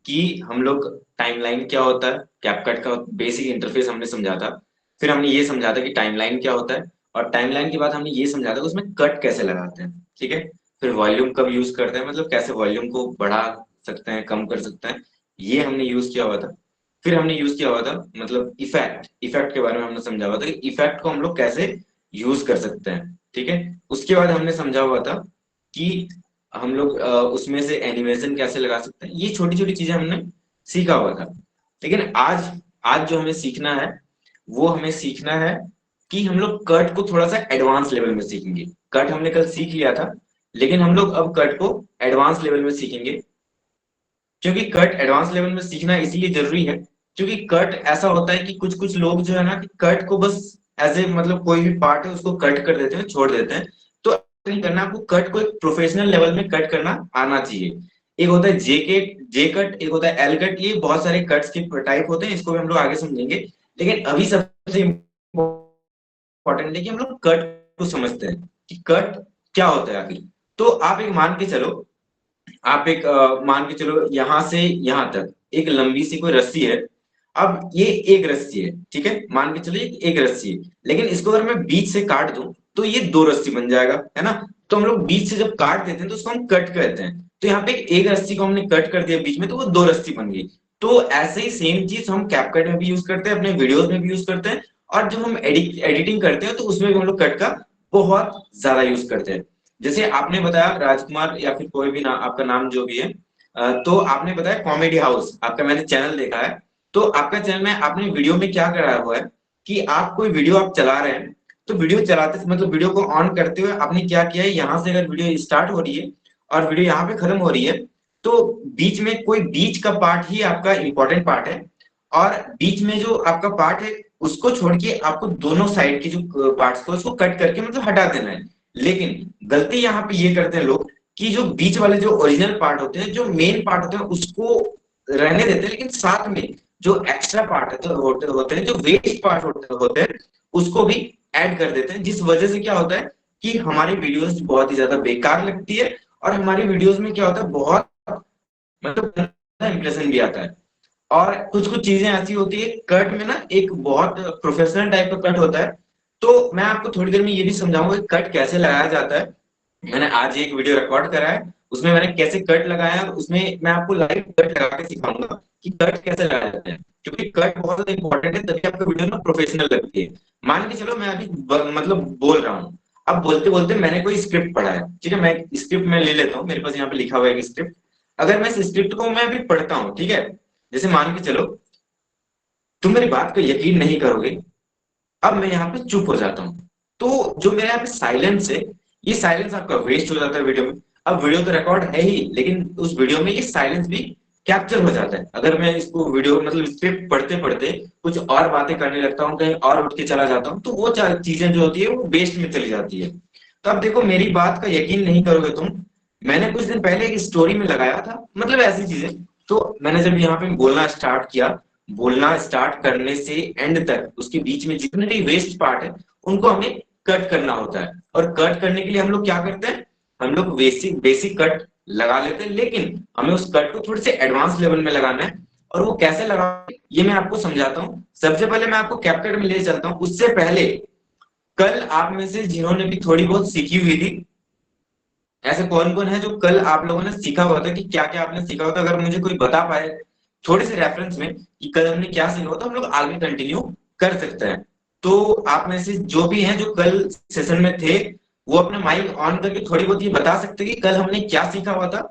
कि हम लोग टाइमलाइन क्या होता है, कैपकट का बेसिक इंटरफेस हमने समझा था। फिर हमने ये समझा था कि टाइमलाइन क्या होता है, और टाइमलाइन के बाद हमने ये समझा था कि उसमें कट कैसे लगाते हैं। ठीक है। फिर वॉल्यूम कब यूज करते हैं, मतलब कैसे वॉल्यूम को बढ़ा सकते हैं, कम कर सकते हैं, ये हमने यूज किया हुआ था। फिर हमने यूज किया हुआ था मतलब इफेक्ट इफेक्ट के बारे में हमने समझा हुआ था कि इफेक्ट को हम लोग कैसे यूज कर सकते हैं। ठीक है। उसके बाद हमने समझा हुआ था कि हम लोग उसमें से एनिमेशन कैसे लगा सकते हैं। ये छोटी छोटी चीजें हमने सीखा हुआ था। लेकिन आज आज जो हमें सीखना है, वो हमें सीखना है कि हम लोग कट को थोड़ा सा एडवांस लेवल में सीखेंगे। कट हमने कल सीख लिया था, लेकिन हम लोग अब कट को एडवांस लेवल में सीखेंगे। क्योंकि कट एडवांस लेवल में सीखना इसलिए जरूरी है क्योंकि कट ऐसा होता है कि कुछ कुछ लोग जो है ना कि कट को बस ऐसे मतलब कोई भी पार्ट है उसको कट कर देते हैं, छोड़ देते हैं। तो ऐसा नहीं करना, आपको कट को एक प्रोफेशनल लेवल में कट करना आना चाहिए। एक होता है जे कट, एक होता है एल कट। ये बहुत सारे कट्स के टाइप होते हैं, इसको भी हम लोग आगे समझेंगे। लेकिन अभी सबसे इम्पोर्टेंट है कि हम लोग कट को समझते हैं कि कट क्या होता है आखिर। तो आप एक मान के चलो, आप एक मान के चलो यहां से यहां तक एक लंबी सी कोई रस्सी है। अब ये एक रस्सी है, ठीक है, मान के चलिए एक रस्सी है। लेकिन इसको अगर मैं बीच से काट दूं तो ये दो रस्सी बन जाएगा, है ना। तो हम लोग बीच से जब काट देते हैं तो उसको हम कट कहते हैं। तो यहाँ पे एक रस्सी को हमने कट कर दिया बीच में, तो वो दो रस्सी बन गई। तो ऐसे ही सेम चीज हम कैपकट में भी यूज करते हैं, अपने वीडियोस में भी यूज करते हैं। और जब हम एडिटिंग करते हैं तो उसमें भी हम लोग कट का बहुत ज्यादा यूज करते हैं। जैसे आपने बताया राजकुमार, या फिर कोई भी ना आपका नाम जो भी है, तो आपने बताया कॉमेडी हाउस, आपका मैंने चैनल देखा है। तो आपका चैनल में आपने वीडियो में क्या कराया हुआ है कि आप कोई वीडियो आप चला रहे हैं, तो वीडियो चलाते मतलब वीडियो को ऑन करते हुए आपने क्या किया है, यहाँ से अगर वीडियो स्टार्ट हो रही है और वीडियो यहाँ पे खत्म हो रही है, तो बीच में कोई बीच का पार्ट ही आपका इंपॉर्टेंट पार्ट है। और बीच में जो आपका पार्ट है उसको छोड़ के आपको दोनों साइड के जो पार्ट्स को उसको कट करके मतलब हटा देना है। लेकिन गलती यहाँ पे ये करते हैं लोग कि जो बीच वाले जो ओरिजिनल पार्ट होते हैं, जो मेन पार्ट होते हैं, उसको रहने देते हैं, लेकिन साथ में जो एक्स्ट्रा पार्ट है तो होते हैं, जो वेस्ट पार्ट होते हैं, उसको भी ऐड कर देते हैं। जिस वजह से क्या होता है कि हमारी वीडियोस बहुत ही ज्यादा बेकार लगती है, और हमारी वीडियोस में क्या होता है बहुत मतलब इंप्रेशन भी आता है। और कुछ कुछ चीजें ऐसी होती है कट में ना, एक बहुत प्रोफेशनल टाइप का कट होता है। तो मैं आपको थोड़ी देर में ये भी समझाऊंगा कि कट कैसे लगाया जाता है। मैंने आज एक वीडियो रिकॉर्ड करा है, उसमें मैंने कैसे कट लगाया है, उसमें मैं आपको लाइव कट लगा के सिखाऊंगा कि कट कैसे लगाया जाता है। क्योंकि कट बहुत ज्यादा इंपॉर्टेंट है, तभी आपका वीडियो ना प्रोफेशनल लगती है। मान के चलो मैं अभी मतलब बोल रहा हूँ, अब बोलते बोलते मैंने कोई स्क्रिप्ट पढ़ा है, ठीक है, मैं स्क्रिप्ट में ले लेता हूँ, मेरे पास यहाँ पे लिखा हुआ है एक स्क्रिप्ट। अगर मैं इस स्क्रिप्ट को मैं अभी पढ़ता हूँ, ठीक है, जैसे मान के चलो तुम मेरी बात को यकीन नहीं करोगे, अब मैं यहाँ पे चुप हो जाता हूँ, तो जो मेरे यहाँ पे साइलेंस है, ये साइलेंस आपका वेस्ट हो जाता है वीडियो में। अब वीडियो तो रिकॉर्ड है ही, लेकिन उस वीडियो में ये साइलेंस भी कैप्चर हो जाता है। अगर मैं इसको वीडियो मतलब स्क्रिप्ट पढ़ते पढ़ते कुछ और बातें करने लगता हूँ, कहीं और उठ के चला जाता हूँ, तो वो चीजें जो होती है वो वेस्ट में चली जाती है। तो अब देखो मेरी बात का यकीन नहीं करोगे तुम, मैंने कुछ दिन पहले एक स्टोरी में लगाया था मतलब ऐसी चीजें। तो मैंने जब यहाँ पे बोलना स्टार्ट किया, बोलना स्टार्ट करने से एंड तक उसके बीच में जितने भी वेस्ट पार्ट है उनको हमें कट करना होता है। और कट करने के लिए हम लोग क्या करते हैं, हम लोग बेसिक बेसिक कट लगा लेते हैं, लेकिन हमें उस कट को थोड़े से एडवांस लेवल में लगाना है। और वो कैसे लगा, ये मैं आपको समझाता हूँ। सबसे पहले मैं आपको कैपकट में ले चलता हूँ। उससे पहले कल आप में से जिन्होंने भी थोड़ी बहुत सीखी हुई थी, ऐसे कौन कौन है जो कल आप लोगों ने सीखा हुआ था, कि क्या क्या आपने सीखा हुआ था, अगर मुझे कोई बता पाए थोड़े से रेफरेंस में कि कल हमने क्या सीखा हुआ था, हम लोग आगे कंटिन्यू कर सकते हैं। तो आप में से जो भी हैं जो कल सेशन में थे, वो अपना माइक ऑन करके थोड़ी बहुत ये बता सकते हैं कि कल हमने क्या सीखा हुआ था,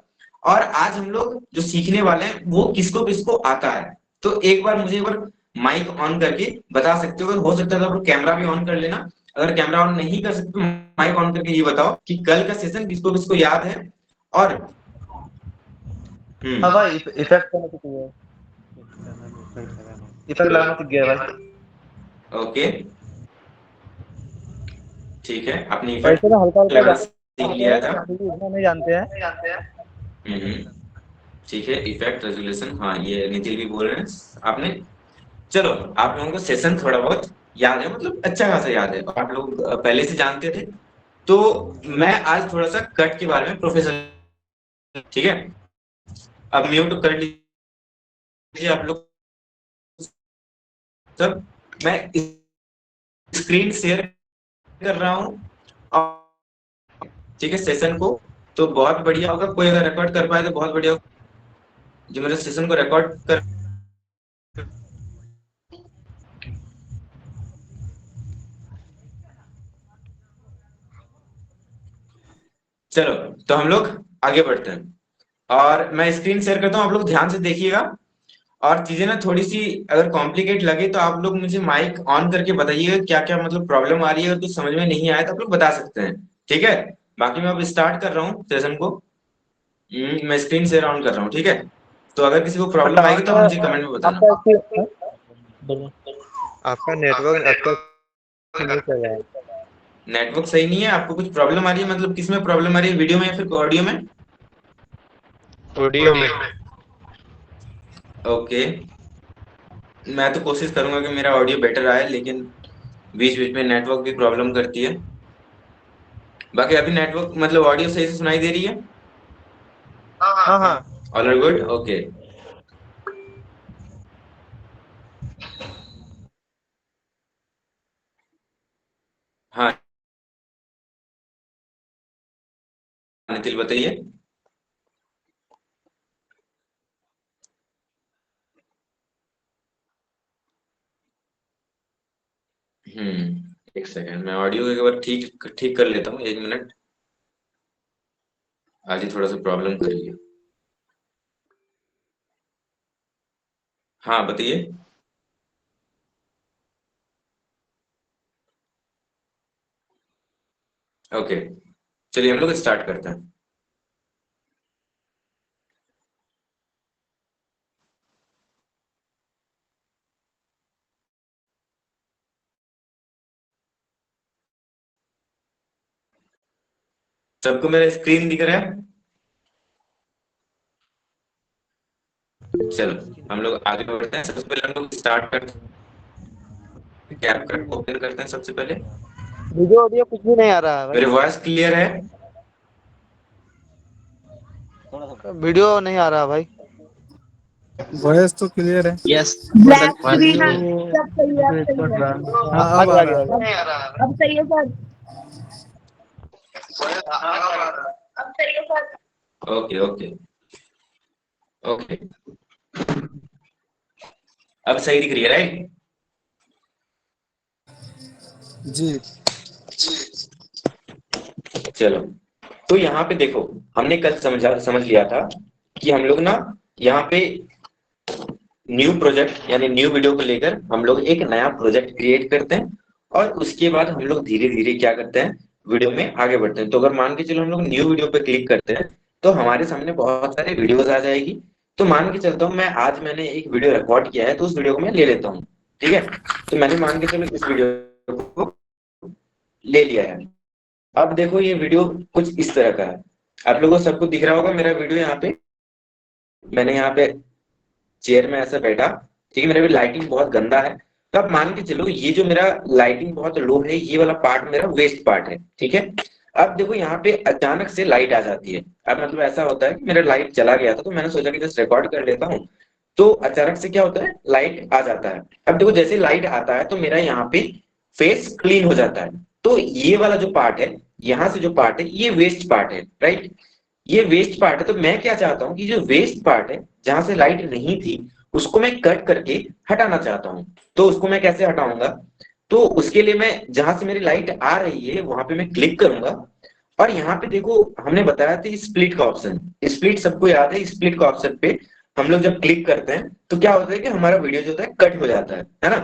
और आज हम लोग जो सीखने वाले हैं वो किसको किसको आता है। तो एक बार मुझे एक बार माइक ऑन करके बता सकते हो, अगर हो सकता है तो कैमरा भी ऑन कर लेना। अगर कैमरा ऑन नहीं कर सकते तो माइक ऑन करके ये बताओ कि कल का सेशन किसको किसको याद है। और हाँ हम्म। भाई, इफेक्ट करना तो चाहिए। इफेक्ट लगाना सीख गया भाई। ओके, ठीक है, आपने इफेक्ट वैसे ना हल्का हल्का लगाना सीख जानते लिया हैं, था। क्योंकि इतना नहीं जानते हैं। ठीक है, इफेक्ट रेजोल्यूशन, हाँ ये नितिन भी बोल रहे हैं आपने। चलो, आप लोगों को सेशन थोड़ा बहुत याद है, मतलब अच्छा खासा याद है, आप लोग पहले से जानते थे। तो मैं आज थोड़ा सा कट के बारे में प्रोफेसर, ठीक है, अब म्यूट कर लीजिए। जी आप लोग सब, मैं स्क्रीन शेयर कर रहा हूँ, ठीक है, सेशन को। तो बहुत बढ़िया होगा, कोई अगर रिकॉर्ड कर पाए तो बहुत बढ़िया होगा, जो मेरे सेशन को रिकॉर्ड कर। चलो, तो हम लोग आगे बढ़ते हैं और मैं स्क्रीन शेयर करता हूँ, आप लोग ध्यान से देखिएगा। और चीजें ना थोड़ी सी अगर कॉम्प्लिकेट लगे तो आप लोग मुझे माइक ऑन करके बताइएगा क्या क्या मतलब प्रॉब्लम आ रही है, अगर कुछ समझ में नहीं आया तो आप लोग बता सकते हैं, ठीक है। बाकी मैं अब स्टार्ट कर रहा हूँ सेशन को। मैं स्क्रीन शेयर ऑन कर रहा हूँ, ठीक है। तो अगर किसी को प्रॉब्लम आएगी तो आप आपका मुझे कमेंट में बताना। आपका बोलो। आपका नेटवर्क अच्छा से नहीं चल रहा है। नेटवर्क सही नहीं है, आपको कुछ प्रॉब्लम आ रही है, मतलब किस में प्रॉब्लम आ रही है, वीडियो में या फिर ऑडियो में? ऑडियो में। ओके, मैं तो कोशिश करूंगा कि मेरा ऑडियो बेटर आए, लेकिन बीच बीच में नेटवर्क भी प्रॉब्लम करती है। बाकी अभी नेटवर्क मतलब ऑडियो सही से सुनाई दे रही है? हाँ हाँ। All are good, okay. हाँ, नितिन बताइए। एक सेकंड, मैं ऑडियो एक बार ठीक ठीक कर लेता हूँ, 1 मिनट। आज ही थोड़ा सा प्रॉब्लम कर रही है। हाँ बताइए। ओके, चलिए हम लोग स्टार्ट करते हैं। सबको मेरा स्क्रीन दिख रहा है? चलो, हम लोग आगे बढ़ते हैं। सबसे पहले हम लोग स्टार्ट करते हैं, कैप कट ओपन करते हैं सबसे पहले। वीडियो ऑडियो कुछ भी नहीं आ रहा है भाई। मेरी वॉइस क्लियर है? वीडियो नहीं आ रहा भाई। वॉइस तो क्लियर है। यस। ब्लैक स्क्रीन ऑडियो है। सब सही है, अब ब्रेक सही कर है। रहा है। हाँ आ अब आ गया आ रहा गया। है। अब सही है सर। अब सही है सर। ओके ओके ओके, अब सही दिख रही है, राइट? जी। चलो, तो यहाँ पे देखो, हमने कल समझ लिया था कि हम लोग ना यहाँ पे न्यू प्रोजेक्ट यानी न्यू वीडियो को लेकर हम लोग एक नया प्रोजेक्ट क्रिएट करते हैं, और उसके बाद हम लोग धीरे धीरे क्या करते हैं, वीडियो में आगे बढ़ते हैं। तो अगर मान के चलो हम लोग न्यू वीडियो पे क्लिक करते हैं तो हमारे सामने बहुत सारे वीडियोस आ जाएगी। तो मान के चलता हूँ मैं, आज मैंने एक वीडियो रिकॉर्ड किया है तो उस वीडियो को मैं ले लेता हूँ, ठीक है। तो मैंने मान के चलो इस वीडियो को ले लिया है। अब देखो ये वीडियो कुछ इस तरह का है, आप लोगों को सबको दिख रहा होगा मेरा वीडियो यहाँ पे। मैंने यहाँ पे चेयर में ऐसे बैठा, ठीक है, मेरा भी लाइटिंग बहुत गंदा है। तो आप मान के चलो ये जो मेरा लाइटिंग बहुत लो है, ये वाला पार्ट मेरा वेस्ट पार्ट है, ठीक है। अब देखो यहाँ पे अचानक से लाइट आ जाती है। अब मतलब ऐसा होता है कि मेरा लाइट चला गया था तो मैंने सोचा कि जस्ट रिकॉर्ड कर लेता हूँ। तो अचानक से क्या होता है, लाइट आ जाता है। अब देखो जैसे लाइट आता है तो मेरा यहाँ पे फेस क्लीन हो जाता है। तो ये वाला जो पार्ट है, यहाँ से जो पार्ट है, ये वेस्ट पार्ट है, राइट। ये वेस्ट पार्ट है। तो मैं क्या चाहता हूँ कि जो वेस्ट पार्ट है जहां से लाइट नहीं थी, उसको मैं कट करके हटाना चाहता हूँ। तो उसको मैं कैसे हटाऊंगा? तो उसके लिए मैं जहां से मेरी लाइट आ रही है वहां पे मैं क्लिक करूंगा, और यहाँ पे देखो हमने बताया था स्प्लिट का ऑप्शन। स्प्लिट सबको याद है, स्प्लिट का ऑप्शन पे हम लोग जब क्लिक करते हैं तो क्या होता है कि हमारा वीडियो जो होता है कट हो जाता है ना।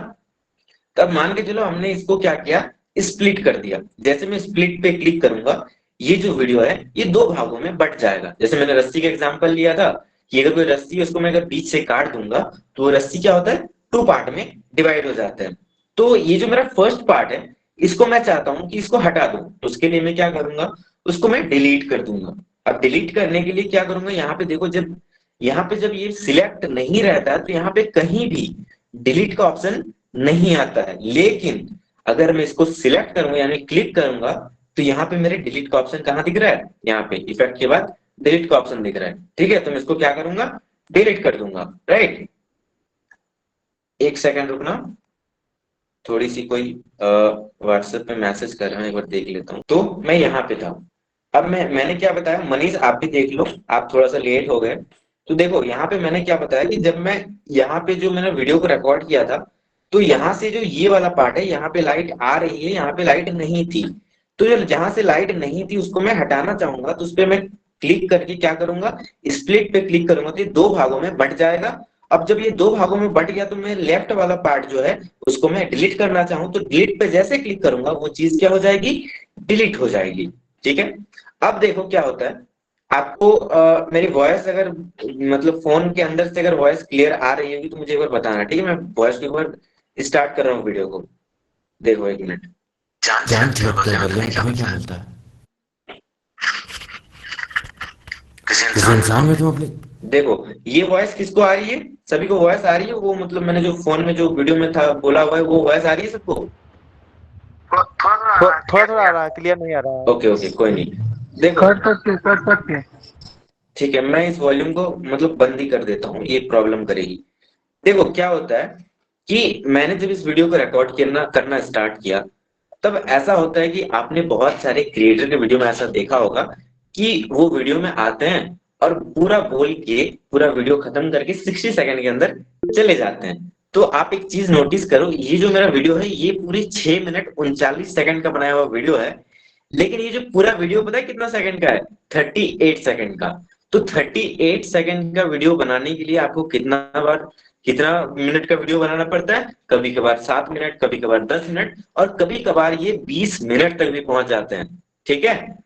तब मान के चलो हमने इसको क्या किया, स्प्लिट कर दिया। जैसे मैं स्प्लिट पे क्लिक करूंगा, ये जो वीडियो है ये दो भागों में बट जाएगा। जैसे मैंने रस्सी का एग्जांपल लिया था कि अगर कोई रस्सी है उसको मैं अगर बीच से काट दूंगा तो वो रस्सी क्या होता है, टू पार्ट में डिवाइड हो जाता है। तो ये जो मेरा फर्स्ट पार्ट है, इसको मैं चाहता हूं कि इसको हटा दूं। तो उसके लिए मैं क्या करूंगा, उसको मैं डिलीट कर दूंगा। अब डिलीट करने के लिए क्या करूंगा, यहाँ पे देखो, जब यहाँ पे जब ये सिलेक्ट नहीं रहता है तो यहाँ पे कहीं भी डिलीट का ऑप्शन नहीं आता है। लेकिन अगर मैं इसको सिलेक्ट करूंगा यानी क्लिक करूंगा तो यहाँ पे मेरे डिलीट का ऑप्शन कहाँ दिख रहा है, यहाँ पे इफेक्ट के बाद डिलीट का ऑप्शन दिख रहा है, ठीक है। तो मैं इसको क्या करूंगा, डिलीट कर दूंगा, राइट। एक सेकंड रुकना, थोड़ी सी कोई व्हाट्सएप पे मैसेज कर रहा है, एक बार देख लेता हूँ। तो मैं यहाँ पे था। अब मैंने क्या बताया, मनीष आप भी देख लो, आप थोड़ा सा लेट हो गए। तो देखो यहाँ पे मैंने क्या बताया कि जब मैं यहाँ पे जो मैंने वीडियो को रिकॉर्ड किया था, तो यहाँ से जो ये वाला पार्ट है, यहाँ पे लाइट आ रही है, यहाँ पे लाइट नहीं थी। तो जो जहां से लाइट नहीं थी उसको मैं हटाना चाहूंगा, तो उस पर मैं क्लिक करके क्या करूंगा, स्प्लिट पे क्लिक करूंगा, तो ये दो भागों में बंट जाएगा। अब जब ये दो भागों में बंट गया तो मैं लेफ्ट वाला पार्ट जो है उसको मैं डिलीट करना चाहूँ, तो डिलीट पे जैसे क्लिक करूंगा वो चीज क्या हो जाएगी, डिलीट हो जाएगी। ठीक है। अब देखो क्या होता है, आपको मेरी वॉइस अगर मतलब फोन के अंदर से अगर वॉइस क्लियर आ रही होगी तो मुझे एक बार बताना, ठीक है। मैं वॉइस को एक बार स्टार्ट कर रहा हूँ वीडियो को, देखो एक मिनट। जान छिड़कते हैं बदले में तुम्हें क्या मिलता है? किसी इंसान में तुम अपने देखो ये वॉइस किसको आ रही है, सभी को वॉइस आ रही है, वो मतलब मैंने जो फोन में जो वीडियो में था बोला हुआ है वो वॉइस आ रही है सबको। थोड़ा थोड़ा आ रहा है, क्लियर नहीं आ रहा है। ओके ओके कोई नहीं। देखो कट के ठीक है, मैं इस वॉल्यूम को मतलब बंद ही कर देता हूँ, ये प्रॉब्लम करेगी। देखो क्या होता है कि मैंने जब इस वीडियो को रिकॉर्ड करना करना स्टार्ट किया, तब ऐसा होता है कि आपने बहुत सारे क्रिएटर के वीडियो में ऐसा देखा होगा कि वो वीडियो में आते हैं और पूरा बोल के पूरा वीडियो खत्म करके 60 सेकंड के अंदर चले जाते हैं। तो आप एक चीज नोटिस करो, ये जो मेरा वीडियो है ये पूरी 6 मिनट 39 सेकंड का बनाया हुआ वीडियो है, लेकिन ये जो पूरा वीडियो पता है कितना सेकंड का है, 38 सेकंड का। तो 38 सेकंड का वीडियो बनाने के लिए आपको कितना मिनट का वीडियो बनाना पड़ता है, कभी कभार 7 मिनट, कभी कभार 10 मिनट, और कभी कभार ये 20 मिनट तक भी पहुंच जाते हैं। ठीक है।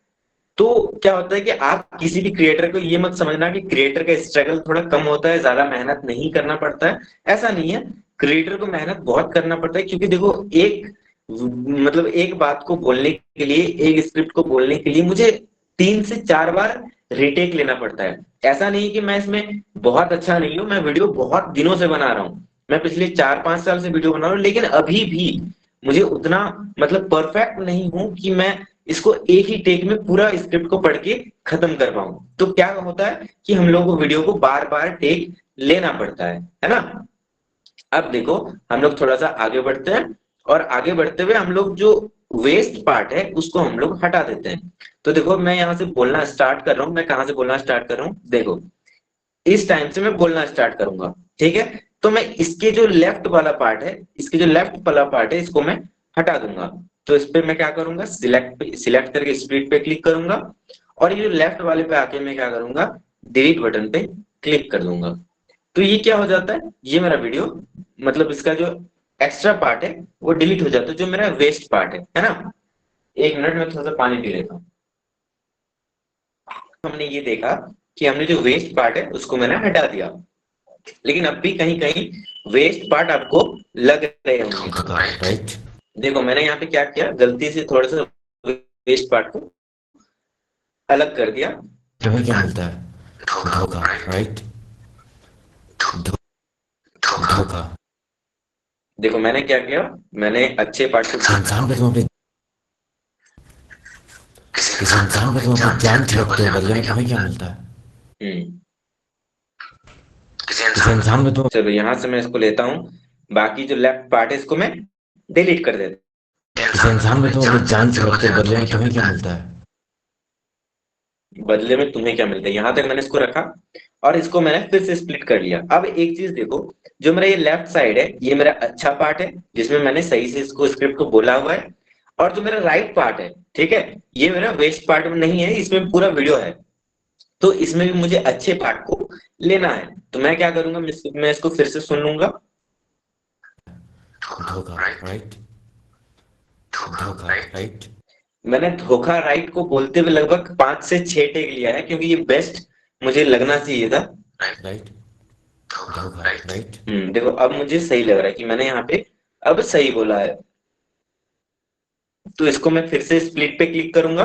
तो क्या होता है कि आप किसी भी क्रिएटर को ये मत समझना कि क्रिएटर का स्ट्रगल थोड़ा कम होता है, ज्यादा मेहनत नहीं करना पड़ता है, ऐसा नहीं है। क्रिएटर को मेहनत बहुत करना पड़ता है, क्योंकि देखो एक मतलब एक बात को बोलने के लिए, एक स्क्रिप्ट को बोलने के लिए मुझे 3 से 4 बार रिटेक लेना पड़ता है। ऐसा नहीं कि मैं इसमें बहुत अच्छा नहीं हूं, मैं वीडियो बहुत दिनों से बना रहा हूँ, मैं पिछले 4-5 साल से वीडियो बना रहा हूँ, लेकिन अभी भी मुझे उतना मतलब परफेक्ट नहीं हूं कि मैं इसको एक ही टेक में पूरा स्क्रिप्ट को पढ़ के खत्म कर पाऊं। तो क्या होता है कि हम लोग को वीडियो को बार बार टेक लेना पड़ता है ना। अब देखो हम लोग थोड़ा सा आगे बढ़ते हैं, और आगे बढ़ते हुए हम लोग जो वेस्ट पार्ट है उसको हम लोग हटा देते हैं। तो देखो मैं यहाँ से बोलना स्टार्ट कर रहा हूँ, मैं कहाँ से बोलना स्टार्ट कर रहा हूँ, देखो इस टाइम से मैं बोलना स्टार्ट करूंगा। ठीक है। तो मैं इसके जो लेफ्ट वाला पार्ट है, इसके जो लेफ्ट वाला पार्ट है इसको मैं हटा दूंगा। तो इस पे मैं क्या करूंगा, सिलेक्ट करके स्प्लिट पे क्लिक करूंगा, और ये जो लेफ्ट वाले पे आके मैं क्या करूंगा, डिलीट बटन पे क्लिक कर दूंगा। तो ये क्या हो जाता है, ये मेरा वीडियो मतलब इसका जो एक्स्ट्रा पार्ट है वो डिलीट हो जाता है, जो मेरा वेस्ट पार्ट है ना। एक मिनट में थोड़ा सा पानी पी लेता हूँ। हमने ये देखा कि हमने जो वेस्ट पार्ट है उसको मैंने हटा दिया, लेकिन अब भी कहीं कहीं वेस्ट पार्ट आपको लग रहे होंगे। राइट? देखो मैंने यहाँ पे क्या किया, गलती से थोड़ा सा वेस्ट पार्ट को अलग कर दिया। तुम्हें क्या मिलता है? धोखा, राइट? धोखा। देखो मैंने क्या किया, मैंने अच्छे पार्ट को किसी इंसान पे तुम अपनी जान छिड़कते हो बदले में तुम्हें क्या मिलता है? किसी इंसान में तुम चलो यहाँ से मैं इसको लेता हूँ, बाकी जो लेफ्ट पार्ट है इसको मैं डिलीट कर देता किसी इंसान में तुम अपनी जान छिड़कते हो बदले में तुम्हें क्या मिलता है? हूँ। बदले में तुम्हें क्या मिलता है, यहाँ तक मैंने इसको रखा, और इसको मैंने फिर से स्प्लिट कर लिया। अब एक चीज देखो, जो मेरा ये लेफ्ट साइड है ये मेरा अच्छा पार्ट है, जिसमें मैंने सही से इसको स्क्रिप्ट को बोला हुआ है, और जो मेरा राइट पार्ट है, ठीक है, ये मेरा वेस्ट पार्ट में नहीं है, इसमें पूरा वीडियो है। तो इसमें भी मुझे अच्छे पार्ट को लेना है, तो मैं क्या करूंगा, मैं इसको फिर से सुन लूंगा। धोखा, राइट? धोखा, राइट? मैंने धोखा राइट को बोलते हुए लगभग 5 से 6 टेक लिया है, क्योंकि ये बेस्ट मुझे लगना चाहिए था। राइट? धोखा, राइट? देखो अब मुझे सही लग रहा है कि मैंने यहाँ पे अब सही बोला है। तो इसको मैं फिर से स्प्लिट पे क्लिक करूंगा।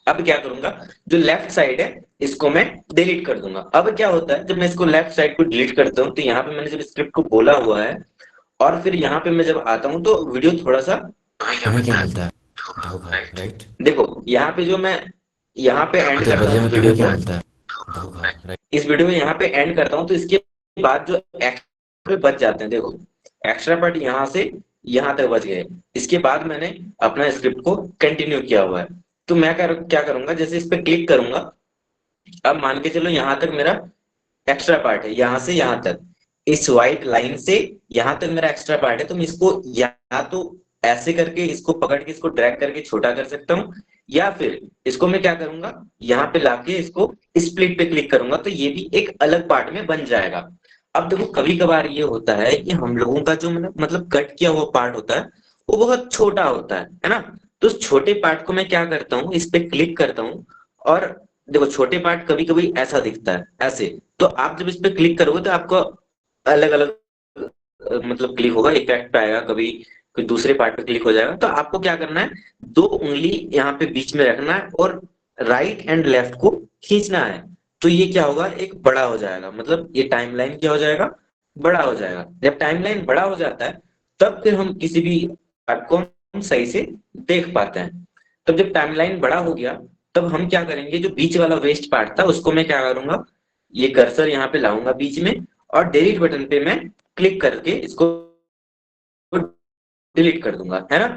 अब क्या करूंगा, जो लेफ्ट साइड है इसको मैं डिलीट कर दूंगा। अब क्या होता है, जब मैं इसको लेफ्ट साइड को डिलीट करता हूँ तो यहाँ पे मैंने जब स्क्रिप्ट को बोला हुआ है, और फिर यहाँ पे मैं जब आता हूँ तो वीडियो थोड़ा सा तुम्हें क्या मिलता है? धोखा, राइट? देखो यहाँ पे जो मैं यहाँ पे एंड करता बदले हूँ में वीडियो तुम्हें क्या को, मिलता है? धोखा, राइट? इस वीडियो में यहाँ पे एंड करता हूँ, तो इसके बाद जो पे बच जाते हैं। देखो एक्स्ट्रा पार्ट यहाँ से यहाँ तक बच गए, इसके बाद मैंने अपना स्क्रिप्ट को कंटिन्यू किया हुआ है। तो मैं क्या करूंगा, जैसे इस पे क्लिक करूंगा, अब मान के चलो यहाँ तक मेरा एक्स्ट्रा पार्ट है, यहाँ से यहाँ तक, इस व्हाइट लाइन से यहाँ तक मेरा एक्स्ट्रा पार्ट है। तो मैं इसको या तो ऐसे करके इसको पकड़ के इसको ड्रैग करके छोटा कर सकता हूँ, या फिर इसको मैं क्या करूंगा, यहाँ पे लाके इसको स्प्लिट पे क्लिक करूंगा, तो ये भी एक अलग पार्ट में बन जाएगा। अब देखो कभी कभार ये होता है कि हम लोगों का जो मतलब कट किया हुआ पार्ट होता है वो बहुत छोटा होता है ना। तो उस छोटे पार्ट को मैं क्या करता हूँ, इस पे क्लिक करता हूँ, और देखो छोटे पार्ट कभी कभी ऐसा दिखता है ऐसे। तो आप जब इस पे क्लिक करोगे तो आपको अलग अलग मतलब क्लिक होगा, इफेक्ट आएगा, कभी कोई दूसरे पार्ट पे क्लिक हो जाएगा। तो आपको क्या करना है, दो उंगली यहाँ पे बीच में रखना है और राइट एंड लेफ्ट को खींचना है। तो ये क्या होगा, एक बड़ा हो जाएगा, मतलब ये टाइमलाइन क्या हो जाएगा, बड़ा हो जाएगा। जब टाइमलाइन बड़ा हो जाता है तब फिर हम किसी भी पार्ट को हम सही से देख पाते हैं। तब जब टाइमलाइन बड़ा हो गया तब हम क्या करेंगे, जो बीच वाला वेस्ट पार्ट था उसको मैं क्या करूंगा, ये कर्सर यहाँ पे लाऊंगा बीच में, और डिलीट बटन पे मैं क्लिक करके इसको डिलीट कर दूंगा, है ना।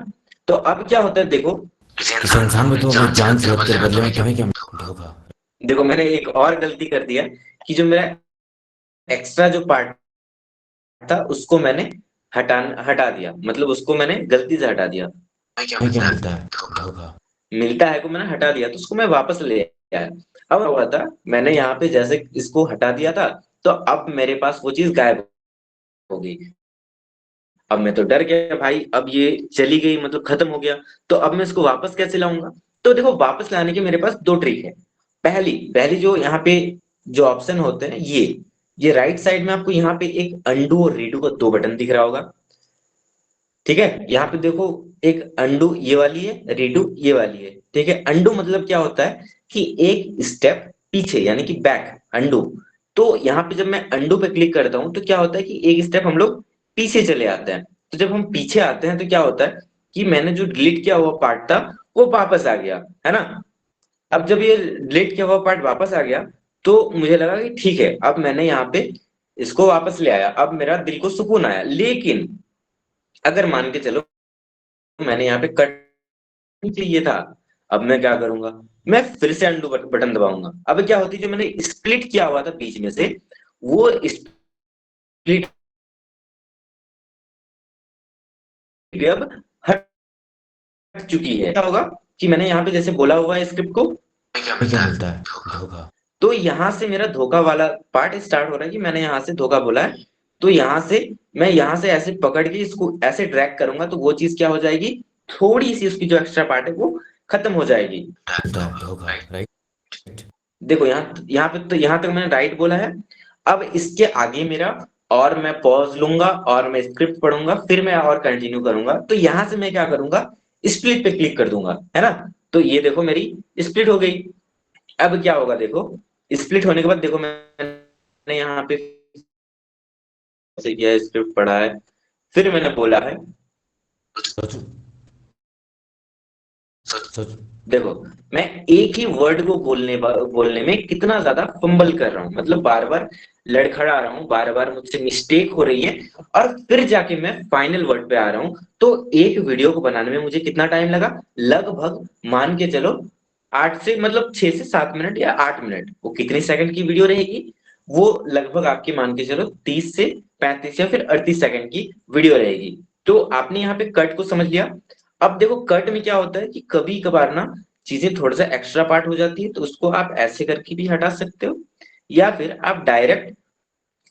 तो अब क्या होता है देखो, इस इंसान को तो अपनी जान से रखते बदले में कभी क्या धोखा। देखो मैंने एक और गलती कर दिया कि जो मेरा एक्स्ट्रा जो पार्ट था उसको मैंने हटा दिया, मतलब उसको मैंने गलती से हटा दिया। हमें क्या मिलता है धोखा। मिलता है को मैंने हटा दिया, तो उसको मैं वापस ले आया। अब क्या हुआ था, मैंने यहाँ पे जैसे इसको हटा दिया था, तो अब मेरे पास वो चीज गायब हो गई। अब मैं तो डर गया भाई, अब ये चली गई मतलब खत्म हो गया, तो अब मैं इसको वापस कैसे लाऊंगा। तो देखो वापस लाने के मेरे पास दो ट्रिक है। पहली पहली जो यहाँ पे जो ऑप्शन होते हैं, ये राइट साइड में आपको यहाँ पे एक अंडू और रीडू का दो बटन दिख रहा होगा, ठीक है। यहाँ पे देखो एक अंडू ये वाली है, रीडू ये वाली है, ठीक है। अंडू मतलब क्या होता है कि एक स्टेप पीछे, यानी कि बैक अंडू। तो यहाँ पे जब मैं अंडू पे क्लिक करता हूँ तो क्या होता है कि एक स्टेप हम लोग पीछे चले आते हैं। तो जब हम पीछे आते हैं तो क्या होता है कि मैंने जो डिलीट किया हुआ पार्ट था वो वापस आ गया, है ना। अब जब ये डिलीट किया हुआ पार्ट वापस आ गया तो मुझे लगा कि ठीक है, अब मैंने यहाँ पे इसको वापस ले आया, अब मेरा दिल को सुकून आया। लेकिन अगर मान के चलो मैंने यहाँ पे कट चाहिए था, अब मैं क्या करूंगा, मैं फिर से अंडू बटन दबाऊंगा। अब क्या होती है, जो मैंने स्प्लिट किया हुआ था बीच में से, वो स्प्लिट अब हट चुकी है। क्या होगा कि मैंने यहाँ पे जैसे बोला हुआ है स्क्रिप्ट को, हमें क्या मिलता है धोखा। तो यहाँ से मेरा धोखा वाला पार्ट स्टार्ट हो रहा है कि मैंने यहाँ से धोखा बोला है। तो यहाँ से मैं यहाँ से ऐसे पकड़ के इसको ऐसे ड्रैग करूंगा तो वो चीज क्या हो जाएगी, थोड़ी सी उसकी जो एक्स्ट्रा पार्ट है वो खत्म हो जाएगी। मिलता है धोखा राइट। देखो यहाँ पे तो यहाँ तक मैंने राइट बोला है। अब इसके आगे मेरा, और मैं पॉज लूंगा और मैं स्क्रिप्ट पढ़ूंगा, फिर मैं और कंटिन्यू करूंगा। तो यहां से मैं क्या करूंगा, स्प्लिट पे क्लिक कर दूंगा, है ना। तो ये देखो मेरी स्प्लिट हो गई। अब क्या होगा देखो, स्प्लिट होने के बाद देखो मैंने यहाँ पे ऐसे किया, स्क्रिप्ट पढ़ा है, फिर मैंने बोला है। सोचो सोच। देखो मैं एक ही वर्ड को बोलने में कितना ज्यादा फंबल कर रहा हूँ, मतलब बार बार लड़खड़ा रहा हूँ, बार बार मुझसे मिस्टेक हो रही है, और फिर जाके मैं फाइनल वर्ड पे आ रहा हूँ। तो एक वीडियो को बनाने में मुझे कितना टाइम लगा, लगभग मान के चलो 8 से मतलब 6 से 7 मिनट या 8 मिनट। वो कितनी सेकंड की वीडियो रहेगी, वो लगभग आपकी मान के चलो 30 से 35 या फिर 38 सेकंड की वीडियो रहेगी। तो आपने यहाँ पे कट को समझ लिया। अब देखो कट में क्या होता है कि कभी कभार ना चीजें थोड़ा सा एक्स्ट्रा पार्ट हो जाती है, तो उसको आप ऐसे करके भी हटा सकते हो, या फिर आप डायरेक्ट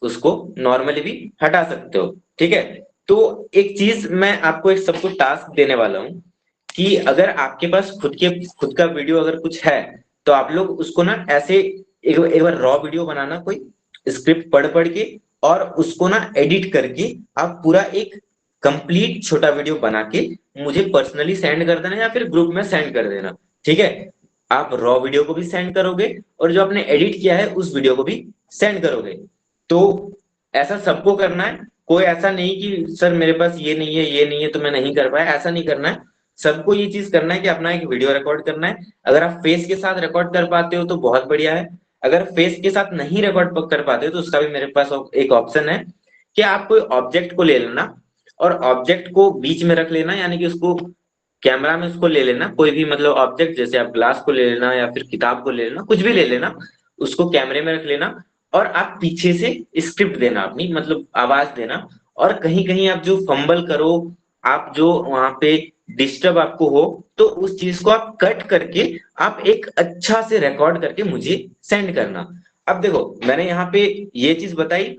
उसको नॉर्मली भी हटा सकते हो, ठीक है। तो एक चीज मैं आपको एक सबको टास्क देने वाला हूँ कि अगर आपके पास खुद का वीडियो अगर कुछ है, तो आप लोग उसको ना ऐसे एक बार रॉ वीडियो बनाना, कोई स्क्रिप्ट पढ़ पढ़ के, और उसको ना एडिट करके आप पूरा एक कंप्लीट छोटा वीडियो बना के मुझे पर्सनली सेंड कर देना, या फिर ग्रुप में सेंड कर देना, ठीक है। आप रॉ वीडियो को भी सेंड करोगे और जो आपने एडिट किया है उस वीडियो को भी सेंड करोगे। तो ऐसा सबको करना है, कोई ऐसा नहीं कि सर मेरे पास ये नहीं है ये नहीं है तो मैं नहीं कर पाया, ऐसा नहीं करना है। सबको ये चीज करना है कि अपना एक वीडियो रिकॉर्ड करना है। अगर आप फेस के साथ रिकॉर्ड कर पाते हो तो बहुत बढ़िया है, अगर फेस के साथ नहीं रिकॉर्ड कर पाते हो तो उसका भी मेरे पास एक ऑप्शन है कि आप कोई ऑब्जेक्ट को ले लेना और ऑब्जेक्ट को बीच में रख लेना, यानी कि उसको कैमरा में उसको ले लेना, कोई भी मतलब ऑब्जेक्ट, जैसे आप ग्लास को ले लेना या फिर किताब को ले लेना, कुछ भी ले लेना, उसको कैमरे में रख लेना और आप पीछे से स्क्रिप्ट देना अपनी, मतलब आवाज देना। और कहीं कहीं आप जो फंबल करो, आप जो वहां पे डिस्टर्ब आपको हो, तो उस चीज को आप कट करके आप एक अच्छा से रिकॉर्ड करके मुझे सेंड करना। अब देखो मैंने यहाँ पे ये चीज बताई,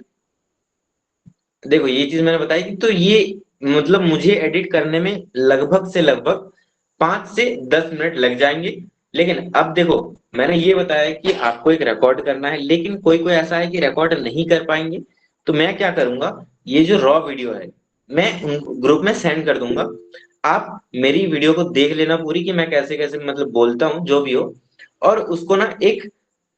देखो ये चीज मैंने बताई थी, तो ये मतलब मुझे एडिट करने में लगभग से लगभग 5 से 10 मिनट लग जाएंगे। लेकिन अब देखो मैंने ये बताया कि आपको एक रिकॉर्ड करना है, लेकिन कोई कोई ऐसा है कि रिकॉर्ड नहीं कर पाएंगे, तो मैं क्या करूंगा, ये जो रॉ वीडियो है मैं ग्रुप में सेंड कर दूंगा। आप मेरी वीडियो को देख लेना पूरी कि मैं कैसे कैसे मतलब बोलता हूँ जो भी हो, और उसको ना एक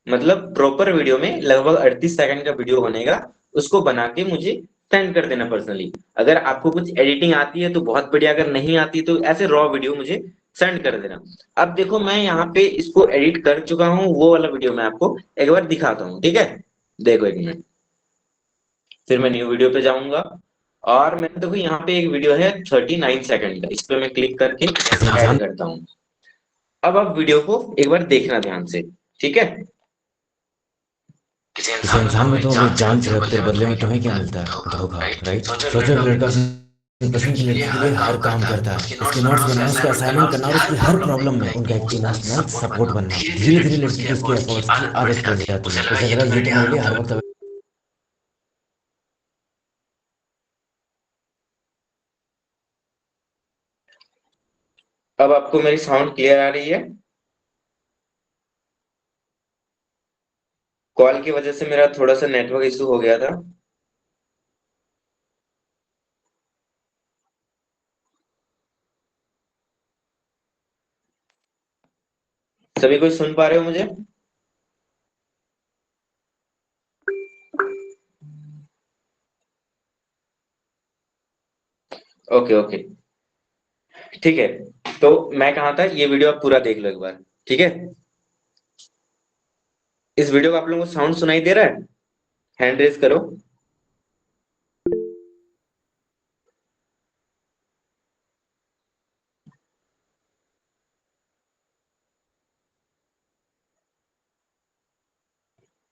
मतलब प्रॉपर वीडियो में लगभग 38 सेकंड का वीडियो बनेगा, उसको बना के मुझे सेंड कर देना पर्सनली। अगर आपको कुछ एडिटिंग आती है तो बहुत बढ़िया, अगर नहीं आती तो ऐसे रॉ वीडियो मुझे सेंड कर देना। अब देखो मैं यहाँ पे इसको एडिट कर चुका हूँ, वो वाला वीडियो मैं आपको एक बार दिखाता हूँ, ठीक है। देखो 1 मिनट, फिर मैं न्यू वीडियो पे जाऊंगा और मैं देखो यहाँ पे एक वीडियो है 39 सेकंड का, इस पे मैं क्लिक करके किसी ऐड इंसान करता हूँ। अब आप वीडियो को एक बार देखना ध्यान से, ठीक है। किसी इंसान में तुम अपनी जान से रखते हो, बदले में तुम्हें क्या मिलता है? धोखा, राइट? सोचो एक लड़का अपनी पसंद की लड़की के लिए हर काम करता है, उसके नोट्स बनाना, उसका असाइनमेंट करना और उसकी हर प्रॉब्लम में उनका एक इमोशनल सपोर्ट बनना। धीरे धीरे लड़की को उसके एफर्ट्स की आदत पड़ जाती है, उसे लगा ये तुम्हारे लिए हर वक्त अब आपको मेरी साउंड क्लियर आ रही है? कॉल की वजह से मेरा थोड़ा सा नेटवर्क इशू हो गया था। सभी कोई सुन पा रहे हो मुझे? ओके ओके, ठीक है। तो मैं कहा था, ये वीडियो आप पूरा देख लो एक बार, ठीक है। इस वीडियो को आप लोगों को साउंड सुनाई दे रहा है? हैंड रेज करो।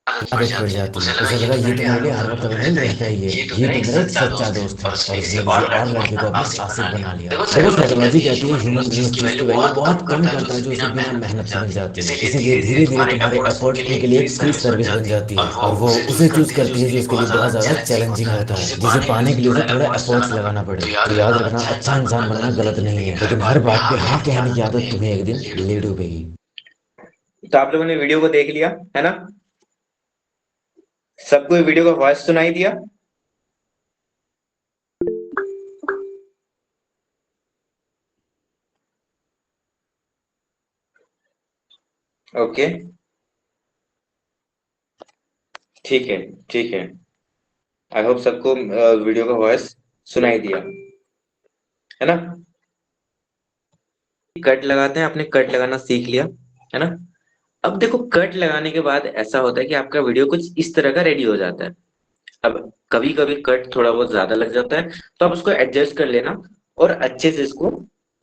आदत पड़ जाती है, उसे लगा ये तो मेरे लिए हर वक्त अवेलेबल रहता ही है, ये तो मेरा एक सच्चा दोस्त है, और इसने किसी और लड़के को अपना आशिक बना लिया। देखो साइकोलॉजी कहती है ह्यूमन बीइंग चीज की वैल्यू बहुत कम करता है जो उसे बिना मेहनत से मिल जाती है, इसीलिए धीरे धीरे तुम्हारे एफर्ट्स उनके लिए एक फ्री सर्विस बन जाती है, और वो उसे चूज करती है जो उसके लिए बहुत ज्यादा चैलेंजिंग होता है, जिसे पाने के लिए उसे थोड़ा एफर्ट्स लगाना पड़े। तो याद रखना, अच्छा इंसान बनना गलत नहीं है, लेकिन हर बात पे हाँ कहने की आदत तुम्हें एक दिन ले डूबेगी। तो आप लोगों ने वीडियो को देख लिया है ना? सबको वीडियो का वॉइस सुनाई दिया? ओके, ठीक है, ठीक है। आई होप सबको वीडियो का वॉइस सुनाई दिया, है ना। कट लगाते हैं, आपने कट लगाना सीख लिया, है ना। अब देखो कट लगाने के बाद ऐसा होता है कि आपका वीडियो कुछ इस तरह का रेडी हो जाता है। अब कभी कभी कट थोड़ा बहुत ज्यादा लग जाता है, तो आप उसको एडजस्ट कर लेना और अच्छे से इसको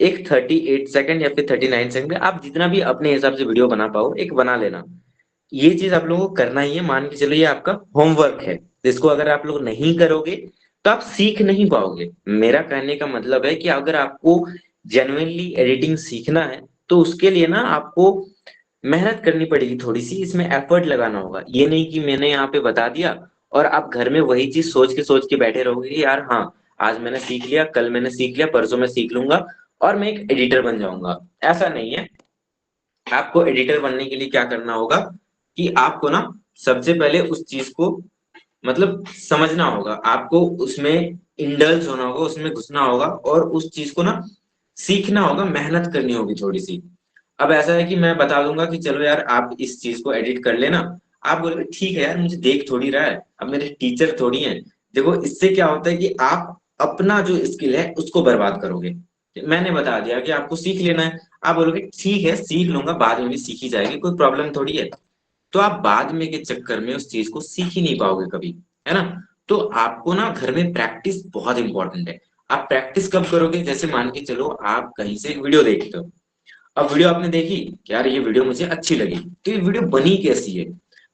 एक 38 सेकंड या फिर 39 सेकंड में, आप जितना भी अपने हिसाब से वीडियो बना पाओ एक बना लेना। ये चीज आप लोगों को करना ही है, मान के चलो ये आपका होमवर्क है। इसको अगर आप लोग नहीं करोगे तो आप सीख नहीं पाओगे। मेरा कहने का मतलब है कि अगर आपको जेन्युइनली एडिटिंग सीखना है तो उसके लिए ना आपको मेहनत करनी पड़ेगी, थोड़ी सी इसमें एफर्ट लगाना होगा। ये नहीं कि मैंने यहाँ पे बता दिया और आप घर में वही चीज सोच के बैठे रहोगे कि यार हाँ आज मैंने सीख लिया, कल मैंने सीख लिया, परसों मैं सीख लूंगा और मैं एक एडिटर बन जाऊंगा। ऐसा नहीं है। आपको एडिटर बनने के लिए क्या करना होगा कि आपको ना सबसे पहले उस चीज को मतलब समझना होगा, आपको उसमें इंडल्ज होना होगा, उसमें घुसना होगा और उस चीज को ना सीखना होगा, मेहनत करनी होगी थोड़ी सी। अब ऐसा है कि मैं बता दूंगा कि चलो यार आप इस चीज को एडिट कर लेना, आप बोलोगे ठीक है यार मुझे देख थोड़ी रहा है, अब मेरे टीचर थोड़ी हैं। देखो इससे क्या होता है कि आप अपना जो स्किल है उसको बर्बाद करोगे। मैंने बता दिया कि आपको सीख लेना है, आप बोलोगे ठीक है सीख लूंगा, बाद में भी सीखी जाएगी, कोई प्रॉब्लम थोड़ी है। तो आप बाद में के चक्कर में उस चीज को सीख ही नहीं पाओगे कभी, है ना। तो आपको ना घर में प्रैक्टिस बहुत इंपॉर्टेंट है। आप प्रैक्टिस कब करोगे? जैसे मान के चलो आप कहीं से वीडियो देखते हो, अब वीडियो आपने देखी कि यार ये वीडियो मुझे अच्छी लगी, तो ये वीडियो बनी कैसी है,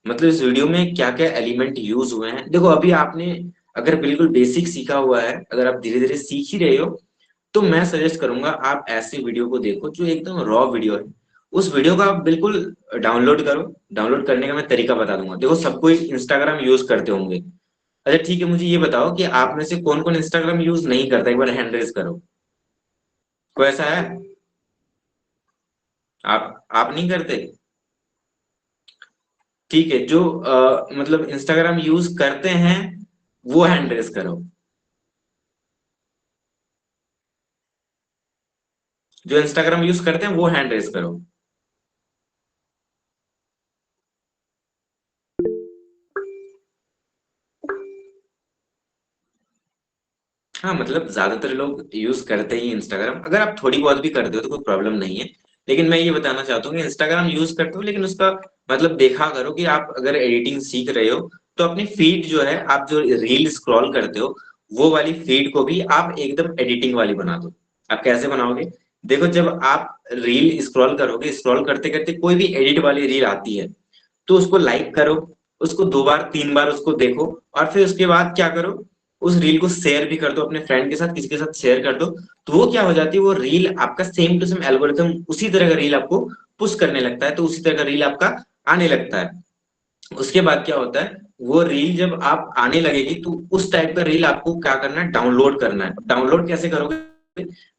मतलब इस वीडियो में क्या क्या एलिमेंट यूज हुए हैं। देखो अभी आपने अगर बिल्कुल बेसिक सीखा हुआ है, अगर आप धीरे धीरे सीख ही रहे हो, तो मैं सजेस्ट करूंगा आप ऐसी वीडियो को देखो जो एकदम रॉ वीडियो है। उस वीडियो को आप बिल्कुल डाउनलोड करो। डाउनलोड करने का मैं तरीका बता दूंगा। देखो सब कोई इंस्टाग्राम यूज करते होंगे। अच्छा ठीक है, मुझे ये बताओ कि आप में से कौन कौन इंस्टाग्राम यूज नहीं करता, एक बार हैंड रेज करो। कोई ऐसा है? आप नहीं करते? ठीक है, जो मतलब इंस्टाग्राम यूज करते हैं वो हैंड रेज करो। जो इंस्टाग्राम यूज करते हैं वो हैंड रेज करो। हाँ मतलब ज्यादातर लोग यूज करते ही इंस्टाग्राम। अगर आप थोड़ी बहुत भी करते हो तो कोई प्रॉब्लम नहीं है, लेकिन मैं ये बताना चाहता हूँ कि इंस्टाग्राम यूज करते हो लेकिन उसका मतलब देखा करो कि आप अगर एडिटिंग सीख रहे हो तो अपनी फीड जो है, आप जो रील स्क्रॉल करते हो वो वाली फीड को भी आप एकदम एडिटिंग वाली बना दो। आप कैसे बनाओगे? देखो जब आप रील स्क्रॉल करोगे, स्क्रॉल करते करते कोई भी एडिट वाली रील आती है, तो उसको लाइक करो, उसको 2 बार 3 बार उसको देखो, और फिर उसके बाद क्या करो, उस रील को शेयर भी कर दो अपने फ्रेंड के साथ, किसी के साथ शेयर कर दो। तो वो क्या हो जाती है, वो रील आपका सेम टू सेम एल्गोरिथम उसी तरह का रील आपको पुश करने लगता है, तो उसी तरह का रील आपका आने लगता है। उसके बाद क्या होता है, वो रील जब आप आने लगेगी तो उस टाइप का रील आपको क्या करना है, डाउनलोड करना है। डाउनलोड कैसे करोगे?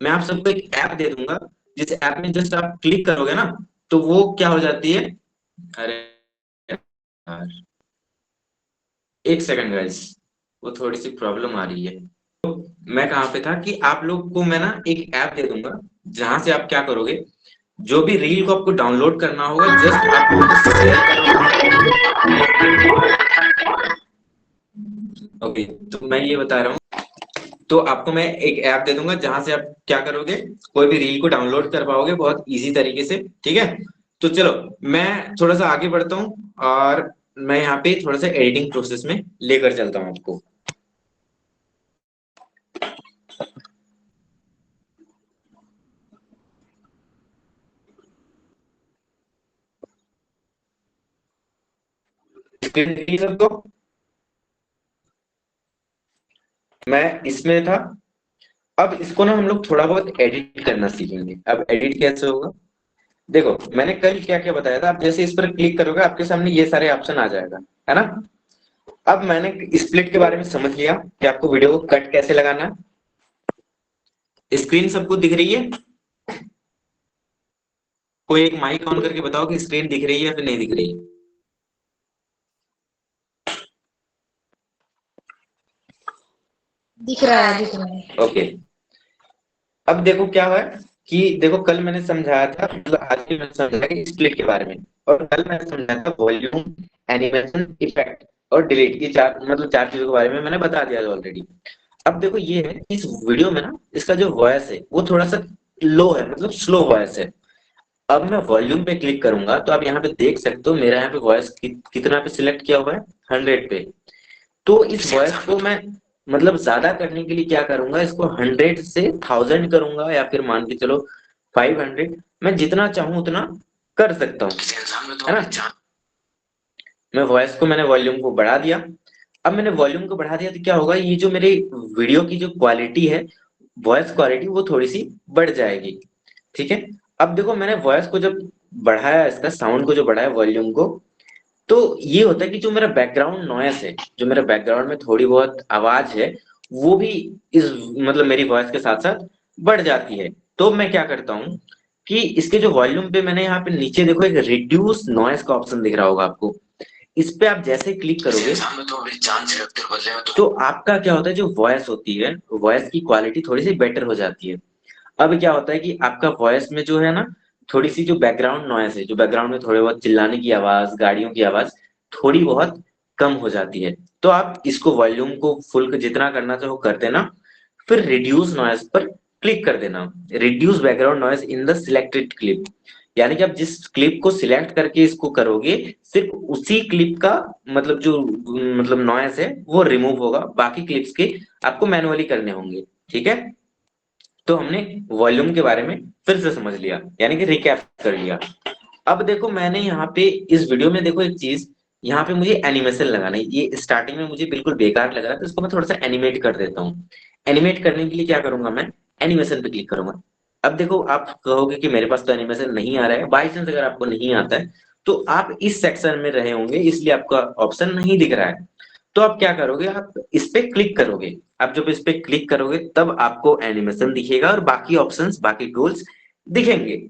मैं आप सबको एक ऐप दे दूंगा, जिस ऐप में जस्ट आप क्लिक करोगे ना, तो वो क्या हो जाती है। अरे यार, एक सेकंड गाइस, वो थोड़ी सी प्रॉब्लम आ रही है। मैं कहाँ पे था कि आप लोग को मैं ना एक ऐप दे दूंगा, जहां से आप क्या करोगे, जो भी रील को आपको डाउनलोड करना होगा जस्ट आप लोग शेयर करोगे। ओके, तो मैं ये बता रहा हूँ, तो आपको मैं एक ऐप दे दूंगा जहां से आप क्या करोगे, कोई भी रील को डाउनलोड कर पाओगे बहुत इजी तरीके से। ठीक है, तो चलो मैं थोड़ा सा आगे बढ़ता हूँ, और मैं यहाँ पे थोड़ा सा एडिटिंग प्रोसेस में लेकर चलता हूँ आपको। स्क्रीन देखिए सबको, मैं इसमें था। अब इसको ना हम लोग थोड़ा बहुत एडिट करना सीखेंगे। अब एडिट कैसे होगा, देखो मैंने कल क्या क्या बताया था। आप जैसे इस पर क्लिक करोगे आपके सामने ये सारे ऑप्शन आ जाएगा, है ना। अब मैंने स्प्लिट के बारे में समझ लिया कि आपको वीडियो को कट कैसे लगाना है। स्क्रीन सबको दिख रही है? कोई एक माइक ऑन करके बताओ कि स्क्रीन दिख रही है या फिर नहीं दिख रही है। दिख रहा है, दिख रहा है। ओके, अब देखो क्या है कि देखो कल मैंने समझाया था, मतलब आज भी मैंने समझाया कि स्प्लिट के बारे में, और कल मैंने समझाया था वॉल्यूम, एनिमेशन, इफेक्ट और डिलीट, ये चार मतलब चार चीजों के बारे में मैंने बता दिया ऑलरेडी। अब देखो ये है कि इस वीडियो में ना इसका जो वॉइस है वो थोड़ा सा लो है, मतलब स्लो वॉइस है। अब मैं वॉल्यूम पे क्लिक करूंगा तो आप यहाँ पे देख सकते हो मेरा यहाँ पे वॉइस कितना पे सिलेक्ट किया हुआ है, 100 पे। तो इस वॉइस को मैं मतलब ज्यादा करने के लिए क्या करूंगा, इसको 100 से 1000 करूंगा, या फिर मान के चलो 500। मैं जितना चाहूं उतना कर सकता हूँ, है ना। मैं वॉइस को मैंने वॉल्यूम को बढ़ा दिया। अब मैंने वॉल्यूम को बढ़ा दिया तो क्या होगा, ये जो मेरे वीडियो की जो क्वालिटी है, वॉइस क्वालिटी, वो थोड़ी सी बढ़ जाएगी। ठीक है, अब देखो मैंने वॉइस को जब बढ़ाया, इसका साउंड को जो बढ़ाया वॉल्यूम को, तो ये होता है कि जो मेरा बैकग्राउंड नॉइस है, जो मेरा बैकग्राउंड में थोड़ी बहुत आवाज है, वो भी इस मतलब मेरी वॉइस के साथ साथ बढ़ जाती है। तो मैं क्या करता हूँ कि इसके जो वॉल्यूम पे मैंने यहाँ पे नीचे देखो एक रिड्यूस नॉइस का ऑप्शन दिख रहा होगा आपको, इस पे आप जैसे क्लिक करोगे तो आपका क्या होता है, जो वॉइस होती है वॉइस की क्वालिटी थोड़ी सी बेटर हो जाती है। अब क्या होता है कि आपका वॉइस में जो है ना, थोड़ी सी जो बैकग्राउंड नॉइस है, जो बैकग्राउंड में थोड़े बहुत चिल्लाने की आवाज, गाड़ियों की आवाज थोड़ी बहुत कम हो जाती है। तो आप इसको वॉल्यूम को फुल जितना करना चाहो कर देना, फिर रिड्यूस नॉइस पर क्लिक कर देना, reduce background noise in the selected clip. यानी कि आप जिस क्लिप को सिलेक्ट करके इसको करोगे, सिर्फ उसी क्लिप का मतलब जो मतलब नॉइस है वो रिमूव होगा, बाकी क्लिप्स के आपको मैनुअली करने होंगे। ठीक है, तो हमने वॉल्यूम के बारे में फिर से समझ लिया, यानी कि रिकैप कर लिया। अब देखो मैंने यहाँ पे इस वीडियो में देखो एक चीज, यहाँ पे मुझे एनिमेशन लगाना है। ये स्टार्टिंग में मुझे बिल्कुल बेकार लग रहा है, तो इसको मैं थोड़ा सा एनिमेट कर देता हूँ। एनिमेट करने के लिए क्या करूंगा, मैं एनिमेशन पे क्लिक करूंगा। अब देखो आप कहोगे कि मेरे पास तो एनिमेशन नहीं आ रहा है, बाई चांस अगर आपको नहीं आता है तो आप इस सेक्शन में रहे होंगे इसलिए आपका ऑप्शन नहीं दिख रहा है। तो आप क्या करोगे, आप इस पे क्लिक करोगे। आप जब इस पे क्लिक करोगे तब आपको एनिमेशन दिखेगा और बाकी ऑप्शंस बाकी टूल्स दिखेंगे।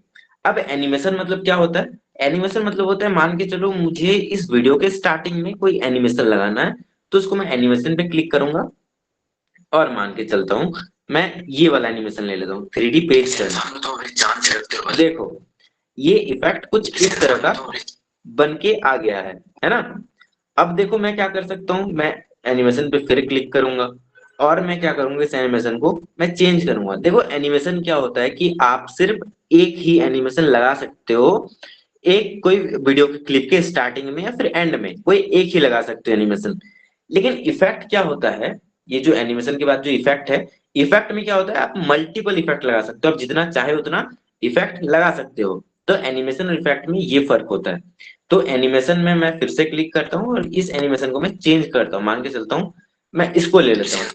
अब एनिमेशन मतलब क्या होता है, एनिमेशन मतलब होता है, मान के चलो मुझे इस वीडियो के स्टार्टिंग में कोई एनिमेशन लगाना है, तो उसको मैं एनिमेशन पे क्लिक करूंगा और मान के चलता हूँ मैं ये वाला एनिमेशन ले लेता हूँ, 3D पेज टर्न। देखो ये इफेक्ट कुछ इस तरह का बन के आ गया है ना। अब देखो मैं क्या कर सकता हूँ, मैं एनिमेशन पे फिर क्लिक करूंगा और मैं क्या करूंगा, इस एनिमेशन को मैं चेंज करूंगा। देखो एनिमेशन क्या होता है कि आप सिर्फ एक ही एनिमेशन लगा सकते हो, एक कोई वीडियो के क्लिप के स्टार्टिंग में या फिर एंड में कोई एक ही लगा सकते हो एनिमेशन। लेकिन इफेक्ट क्या होता है, ये जो एनिमेशन के बाद जो इफेक्ट है, इफेक्ट में क्या होता है आप मल्टीपल इफेक्ट लगा सकते हो, आप जितना चाहे उतना इफेक्ट लगा सकते हो। तो एनिमेशन और इफेक्ट में ये फर्क होता है। तो एनिमेशन में मैं फिर से क्लिक करता हूँ और इस एनिमेशन को मैं चेंज करता हूँ, मान के चलता हूँ मैं इसको ले लेता हूँ।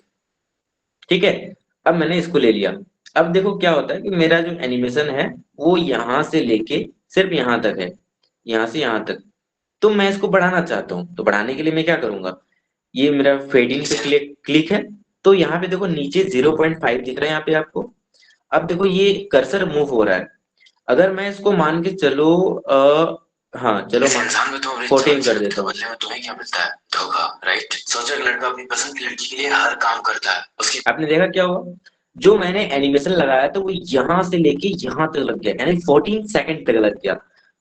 ठीक है, अब मैंने इसको ले लिया। अब देखो क्या होता है कि मेरा जो एनिमेशन है वो यहाँ से लेके सिर्फ यहाँ तक है, यहाँ से यहाँ तक। तो मैं इसको बढ़ाना चाहता हूँ, तो बढ़ाने के लिए मैं क्या करूंगा, ये मेरा फेडिंग पे क्लिक क्लिक है, तो यहाँ पे देखो नीचे 0.5 दिख रहा है यहाँ पे आपको। अब देखो ये कर्सर मूव हो रहा है, अगर मैं इसको मान के चलो हाँ चलो मान 14 कर देता हूँ। बदले में तुम्हें क्या मिलता है, धोखा, राइट? सोचो एक लड़का अपनी पसंद की लड़की के लिए हर काम करता है, उसकी आपने देखा क्या हुआ, जो मैंने एनिमेशन लगाया था वो यहाँ से लेके यहाँ तक लग गया, यानी 14 सेकंड तक लग गया।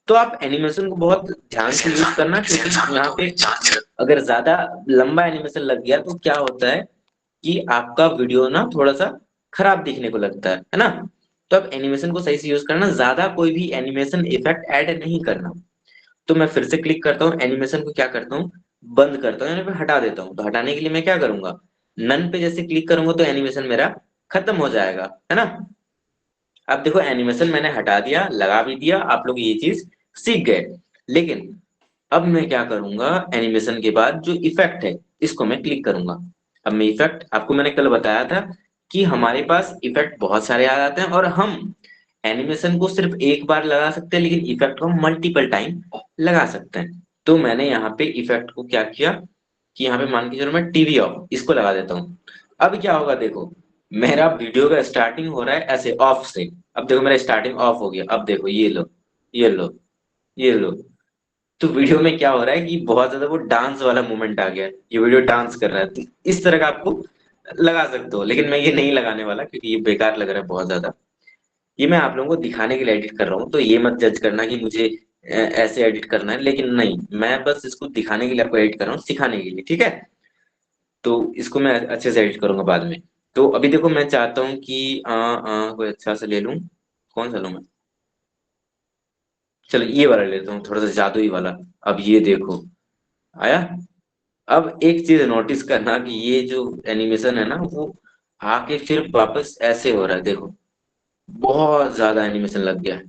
तो आप एनिमेशन को बहुत ध्यान से यूज करना, क्योंकि यहाँ पे अगर ज्यादा लंबा एनिमेशन लग गया तो क्या होता है कि आपका वीडियो ना थोड़ा सा खराब दिखने को लगता है ना। तो आप एनिमेशन को सही से यूज करना, ज्यादा कोई भी एनिमेशन इफेक्ट ऐड नहीं करना। तो मैं फिर से क्लिक करता हूँ, एनिमेशन को क्या करता हूँ, बंद करता हूँ, यानी मैं हटा देता हूँ। तो हटाने के लिए मैं क्या करूंगा, नन पे जैसे क्लिक करूंगा तो एनिमेशन मेरा खत्म हो जाएगा, है ना। अब देखो एनिमेशन मैंने हटा दिया, लगा भी दिया, आप लोग ये चीज सीख गए। लेकिन अब मैं क्या करूंगा, एनिमेशन के बाद जो इफेक्ट है इसको मैं क्लिक करूंगा। अब मैं इफेक्ट, आपको मैंने कल बताया था कि हमारे पास इफेक्ट बहुत सारे आ जाते हैं और हम एनिमेशन को सिर्फ एक बार लगा सकते हैं, लेकिन इफेक्ट को हम मल्टीपल टाइम लगा सकते हैं। तो मैंने यहाँ पे इफेक्ट को क्या किया कि यहाँ पे मान के चलो मैं टीवी ऑफ इसको लगा देता हूँ। अब क्या होगा देखो, मेरा वीडियो का स्टार्टिंग हो रहा है ऐसे ऑफ से। अब देखो मेरा स्टार्टिंग ऑफ हो गया, अब देखो ये लो, ये लो, ये लो। तो वीडियो में क्या हो रहा है कि बहुत ज्यादा वो डांस वाला मोमेंट आ गया है, ये वीडियो डांस कर रहा है। तो इस तरह का आपको लगा सकते हो, लेकिन मैं ये नहीं लगाने वाला क्योंकि ये बेकार लग रहा है बहुत ज्यादा। ये मैं आप लोगों को दिखाने के लिए एडिट कर रहा हूँ, तो ये मत जज करना कि मुझे ऐसे एडिट करना है, लेकिन नहीं, मैं बस इसको दिखाने के लिए आपको एडिट कर रहा हूँ, सिखाने के लिए। ठीक है, तो इसको मैं अच्छे से एडिट करूंगा बाद में। तो अभी देखो मैं चाहता हूँ कि कोई अच्छा सा ले लूं, कौन सा लूं मैं, चलो ये वाला लेता हूँ, थोड़ा सा जादुई वाला। अब ये देखो आया। अब एक चीज नोटिस करना कि ये जो एनिमेशन है ना वो आके फिर वापस ऐसे हो रहा है, देखो बहुत ज्यादा एनिमेशन लग गया है,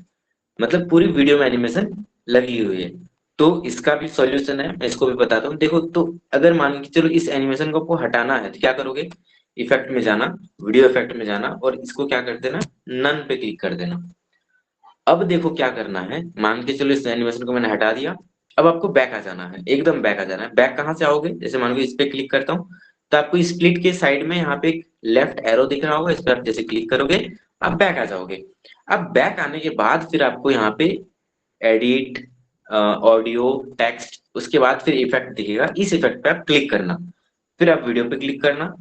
मतलब पूरी वीडियो में एनिमेशन लगी हुई है। तो इसका भी सॉल्यूशन है, मैं इसको भी बताता हूँ। देखो तो अगर मान के चलो इस एनिमेशन को आपको हटाना है तो क्या करोगे, इफेक्ट में जाना, वीडियो इफेक्ट में जाना और इसको क्या कर देना, नन पे क्लिक कर देना। अब देखो क्या करना है, मान के चलो इस एनिमेशन को मैंने हटा दिया। अब आपको बैक आ जाना है, एकदम बैक आ जाना है। बैक कहाँ से आओगे, जैसे मान लो इस पे क्लिक करता हूँ तो आपको स्प्लिट के साइड में यहाँ पे एक लेफ्ट एरो दिख रहा होगा, इस पर आप जैसे क्लिक करोगे आप बैक आ जाओगे। अब बैक आने के बाद फिर आपको यहाँ पे एडिट, ऑडियो, टेक्स्ट, उसके बाद फिर इफेक्ट दिखेगा, इस इफेक्ट पे आप क्लिक करना, फिर आप वीडियो पे क्लिक करना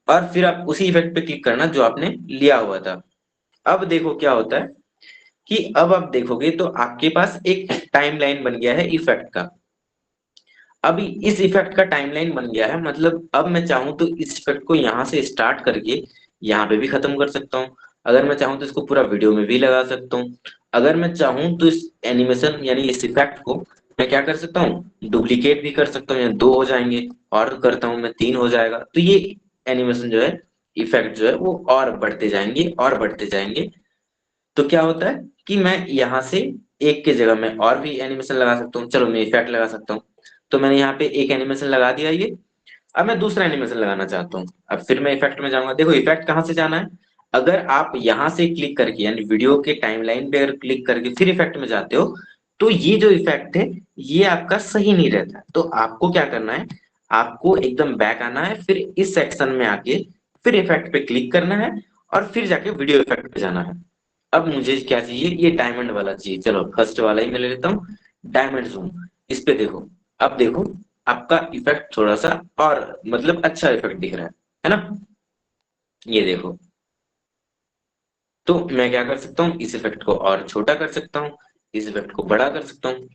और फिर आप उसी इफेक्ट पे क्लिक करना जो आपने लिया हुआ था। अब देखो क्या होता है कि अब आप देखोगे तो आपके पास एक टाइमलाइन बन गया है इफेक्ट का। अभी इस इफेक्ट का टाइमलाइन बन गया है, मतलब अब मैं चाहूं तो इस इफेक्ट को यहाँ से स्टार्ट करके यहाँ पे भी खत्म कर सकता हूँ। अगर मैं चाहूँ तो इसको पूरा वीडियो में भी लगा सकता हूँ। अगर मैं चाहूं तो इस एनिमेशन यानी इस इफेक्ट को मैं क्या कर सकता हूँ, डुप्लीकेट भी कर सकता हूँ, या 2 हो जाएंगे, और करता हूँ मैं 3 हो जाएगा। तो ये एनिमेशन जो है, इफेक्ट जो है वो और बढ़ते जाएंगे और बढ़ते जाएंगे। तो क्या होता है कि मैं यहाँ से एक की जगह में और भी एनिमेशन लगा सकता हूँ। चलो मैं इफेक्ट लगा सकता हूँ। तो मैंने यहाँ पे एक एनिमेशन लगा दिया ये। अब मैं दूसरा एनिमेशन लगाना चाहता हूँ। अब फिर मैं इफेक्ट में जाऊंगा। देखो इफेक्ट कहाँ से जाना है, अगर आप यहाँ से क्लिक करके यानी वीडियो के टाइमलाइन पे अगर क्लिक करके फिर इफेक्ट में जाते हो, तो ये जो इफेक्ट है ये आपका सही नहीं रहता। तो आपको क्या करना है, आपको एकदम बैक आना है, फिर इस सेक्शन में आके फिर इफेक्ट पे क्लिक करना है, और फिर जाके वीडियो इफेक्ट पे जाना है। अब मुझे क्या चाहिए, ये डायमंड वाला चाहिए। चलो फर्स्ट वाला ही मैं ले लेता हूँ, डायमंड जूम। इस पे देखो, अब देखो आपका इफेक्ट थोड़ा सा और मतलब अच्छा इफेक्ट दिख रहा है ना। ये देखो, तो मैं क्या कर सकता हूँ, इस इफेक्ट को और छोटा कर सकता हूँ, इस इफेक्ट को बड़ा कर सकता हूँ।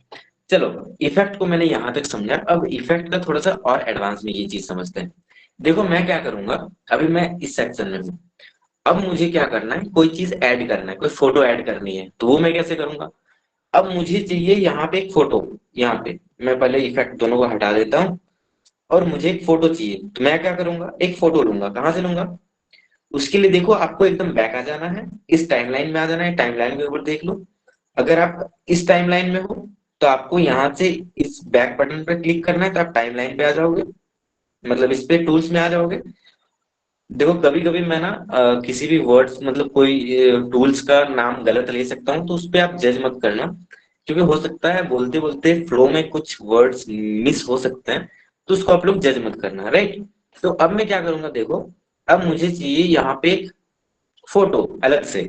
चलो इफेक्ट को मैंने यहां तक समझा। अब इफेक्ट का थोड़ा सा और एडवांस में ये चीज समझते हैं। देखो मैं क्या करूंगा, अभी मैं इस सेक्शन में हूँ। अब मुझे क्या करना है, कोई चीज ऐड करना है, कोई फोटो ऐड करनी है, तो वो मैं कैसे करूंगा। अब मुझे चाहिए यहाँ पे एक फोटो। यहाँ पे मैं पहले इफेक्ट दोनों को हटा देता हूँ, और मुझे एक फोटो चाहिए। तो मैं क्या करूंगा, एक फोटो लूंगा। कहाँ से लूंगा, उसके लिए देखो आपको एकदम बैक आ जाना है, इस टाइमलाइन में आ जाना है। टाइमलाइन के ऊपर देख लो, अगर आप इस टाइमलाइन में हो तो आपको यहाँ से इस बैक बटन पर क्लिक करना है, तो आप टाइमलाइन पे आ जाओगे, मतलब इस पे टूल्स में आ जाओगे। देखो कभी कभी मैं ना किसी भी वर्ड्स मतलब कोई टूल्स का नाम गलत ले सकता हूँ, तो उस पे आप जज मत करना, क्योंकि हो सकता है बोलते बोलते फ्लो में कुछ वर्ड्स मिस हो सकते हैं। तो उसको आप लोग जज मत करना, राइट। तो अब मैं क्या करूंगा, देखो अब मुझे चाहिए यहाँ पे एक फोटो अलग से।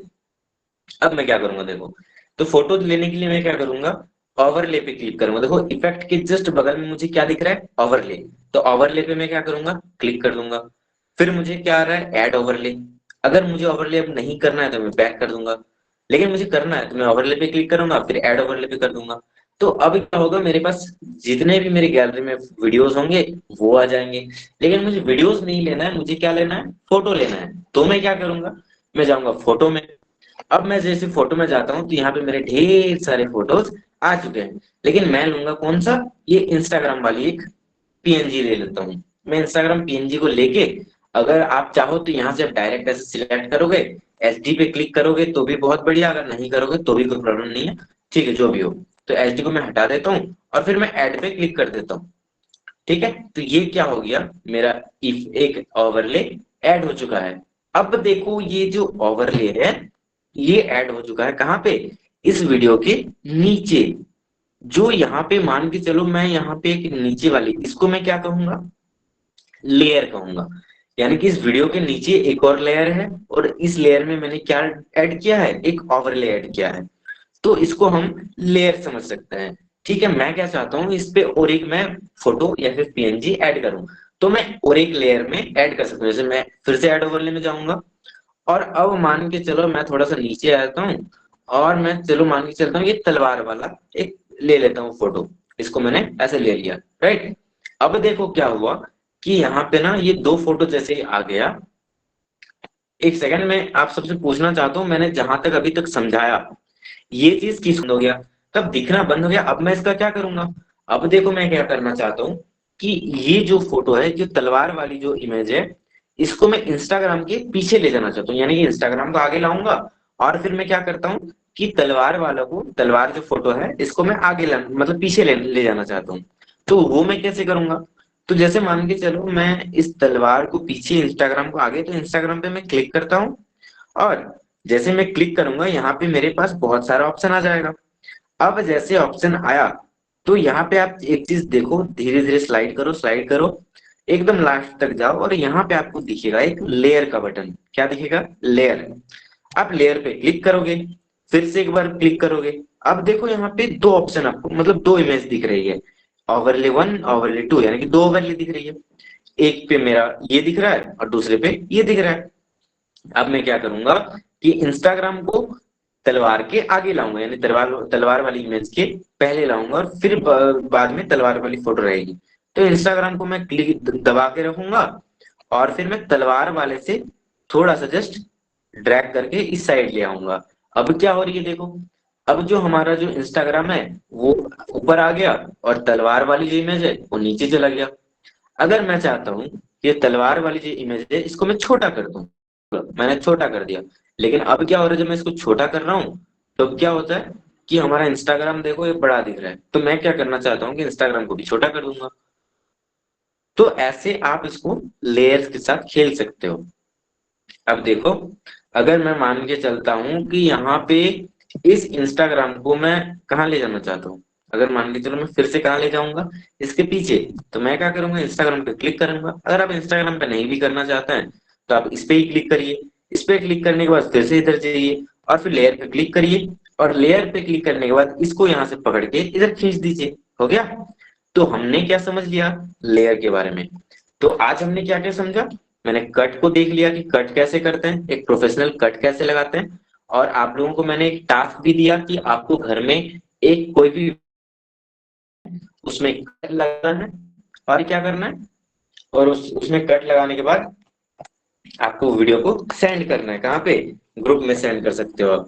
अब मैं क्या करूंगा, देखो तो फोटो लेने के लिए मैं क्या करूंगा, ओवरले पे क्लिक करूंगा। देखो इफेक्ट के जस्ट बगल में मुझे क्या दिख रहा है, ओवरले। तो ओवरले पे मैं क्या करूंगा, क्लिक कर दूंगा। फिर मुझे क्या आ रहा है, ऐड ओवरले। अगर मुझे ओवरले अब नहीं करना है तो मैं बैक कर दूंगा, लेकिन मुझे करना है तो मैं ओवरले पे क्लिक करूंगा, फिर ऐड ओवरले पे कर दूंगा। तो अब क्या होगा, मेरे पास जितने भी मेरी गैलरी में वीडियोस होंगे वो आ जाएंगे। लेकिन मुझे वीडियोस नहीं लेना है, मुझे क्या लेना है, फोटो लेना है। तो मैं क्या करूंगा, मैं जाऊंगा फोटो में। अब मैं जैसे फोटो में जाता हूँ तो यहाँ पे मेरे ढेर सारे फोटोज आ चुके हैं, लेकिन मैं लूंगा कौन सा, ये इंस्टाग्राम वाली एक पीएनजी ले लेता हूँ। मैं इंस्टाग्राम पीएनजी को लेके, अगर आप चाहो तो यहाँ से आप डायरेक्ट ऐसे सिलेक्ट करोगे, एचडी पे क्लिक करोगे तो भी बहुत बढ़िया, अगर नहीं करोगे तो भी कोई प्रॉब्लम नहीं है। ठीक है, जो भी हो। तो एचडी को मैं हटा देता हूँ और फिर मैं ऐड पे क्लिक कर देता हूँ। ठीक है, तो ये क्या हो गया, मेरा इफ एक ओवरले ऐड हो चुका है। अब देखो ये जो ओवरले है ये ऐड हो चुका है कहाँ पे, इस वीडियो के नीचे। जो यहाँ पे मान के चलो, मैं यहाँ पे एक नीचे वाली, इसको मैं क्या कहूंगा, लेयर कहूंगा। यानी कि इस वीडियो के नीचे एक और लेयर है, और इस लेयर में मैंने क्या ऐड किया है, एक ओवरले ऐड किया है। तो इसको हम लेयर समझ सकते हैं। ठीक है, मैं क्या चाहता हूँ, इस पे और एक मैं फोटो या फिर पीएनजी ऐड करूं, तो मैं और एक लेयर में ऐड कर सकता हूँ। जैसे मैं फिर से ऐड ओवरले में जाऊंगा, और अब मान के चलो मैं थोड़ा सा नीचे आता हूँ, और मैं चलो मान के चलता हूँ ये तलवार वाला एक ले लेता हूँ फोटो। इसको मैंने ऐसे ले लिया, राइट। अब देखो क्या हुआ कि यहाँ पे ना ये दो फोटो जैसे ही आ गया। एक सेकंड में आप सबसे पूछना चाहता हूँ, मैंने जहां तक अभी तक समझाया ये चीज किस बंद हो गया, तब दिखना बंद हो गया। अब मैं इसका क्या करूंगा, अब देखो मैं क्या करना चाहता हूँ कि ये जो फोटो है, जो तलवार वाली जो इमेज है, इसको मैं इंस्टाग्राम के पीछे ले जाना चाहता हूँ, यानी कि इंस्टाग्राम को आगे लाऊंगा। और फिर मैं क्या करता हूँ कि तलवार वाला को, तलवार जो फोटो है इसको मैं आगे मतलब पीछे ले जाना चाहता हूँ। तो वो मैं कैसे करूंगा, तो जैसे मान के चलो मैं इस तलवार को पीछे, इंस्टाग्राम को आगे, तो इंस्टाग्राम पे मैं क्लिक करता हूँ। और जैसे मैं क्लिक करूंगा यहाँ पे मेरे पास बहुत सारा ऑप्शन आ जाएगा। अब जैसे ऑप्शन आया, तो यहाँ पे आप एक चीज देखो, धीरे धीरे स्लाइड करो, स्लाइड करो, एकदम लास्ट तक जाओ, और यहाँ पे आपको दिखेगा एक लेयर का बटन। क्या दिखेगा, लेयर। आप लेयर पे क्लिक करोगे, फिर से एक बार क्लिक करोगे। अब देखो यहाँ पे दो ऑप्शन आपको, मतलब दो इमेज दिख रही है, ओवरले 1 ओवरले 2, यानी कि दो ओवरले दिख रही है। एक पे मेरा ये दिख रहा है और दूसरे पे ये दिख रहा है। अब मैं क्या करूंगा कि इंस्टाग्राम को तलवार के आगे लाऊंगा, यानी तलवार तलवार वाली इमेज के पहले लाऊंगा, और फिर बाद में तलवार वाली फोटो रहेगी। तो इंस्टाग्राम को मैं क्लिक दबा के रखूंगा, और फिर मैं तलवार वाले से थोड़ा सा जस्ट ड्रैग करके इस साइड ले आऊंगा। अब क्या हो रही है देखो, अब जो हमारा जो इंस्टाग्राम है वो ऊपर आ गया और तलवार वाली जो इमेज है वो नीचे चला गया। अगर मैं चाहता हूँ ये तलवार वाली जो इमेज है इसको मैं छोटा कर दूं, मैंने छोटा कर दिया। लेकिन अब क्या हो रहा है, जब मैं इसको छोटा कर रहा हूँ तो क्या होता है कि हमारा इंस्टाग्राम देखो ये बड़ा दिख रहा है, तो मैं क्या करना चाहता हूँ कि इंस्टाग्राम को भी छोटा कर दूंगा। तो ऐसे आप इसको लेयर्स के साथ खेल सकते हो। अब देखो, अगर मैं मान के चलता हूं कि यहाँ पे इस इंस्टाग्राम को मैं कहाँ ले जाना चाहता हूँ, अगर मान के चलो मैं फिर से कहाँ ले जाऊंगा, इसके पीछे, तो मैं क्या करूंगा, इंस्टाग्राम पे क्लिक करूंगा। अगर आप इंस्टाग्राम पे नहीं भी करना चाहते हैं तो आप इस पे ही क्लिक करिए। इस पे क्लिक करने के बाद फिर से इधर जाइए और फिर लेयर पे क्लिक करिए, और लेयर पे क्लिक करने के बाद इसको यहाँ से पकड़ के इधर खींच दीजिए। हो गया। तो हमने क्या समझ लिया लेयर के बारे में। तो आज हमने क्या क्या समझा, मैंने कट को देख लिया कि कट कैसे करते हैं, एक प्रोफेशनल कट कैसे लगाते हैं, और आप लोगों को मैंने एक टास्क भी दिया कि आपको घर में एक कोई भी उसमें कट लगाना है और क्या करना है, और उसमें कट लगाने के बाद आपको वीडियो को सेंड करना है। कहाँ पे, ग्रुप में सेंड कर सकते हो आप।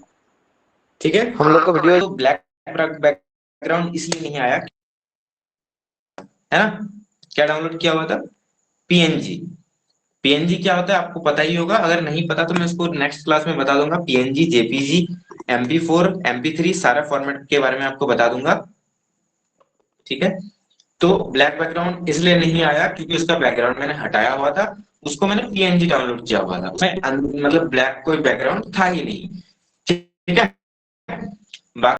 ठीक है। हम लोग को वीडियो तो ब्लैक बैकग्राउंड इसलिए नहीं आया, है ना, क्या डाउनलोड किया हुआ था, पीएनजी। पीएनजी क्या होता है आपको पता ही होगा, अगर नहीं पता तो मैं इसको नेक्स्ट क्लास में बता दूंगा। पीएनजी, जेपीजी, MP4, MP3 सारा फॉर्मेट के बारे में आपको बता दूंगा। ठीक है। तो ब्लैक बैकग्राउंड इसलिए नहीं आया क्योंकि उसका बैकग्राउंड मैंने हटाया हुआ था, उसको मैंने पीएनजी डाउनलोड किया हुआ था, उसमें मतलब ब्लैक कोई बैकग्राउंड था ही नहीं। ठीक है।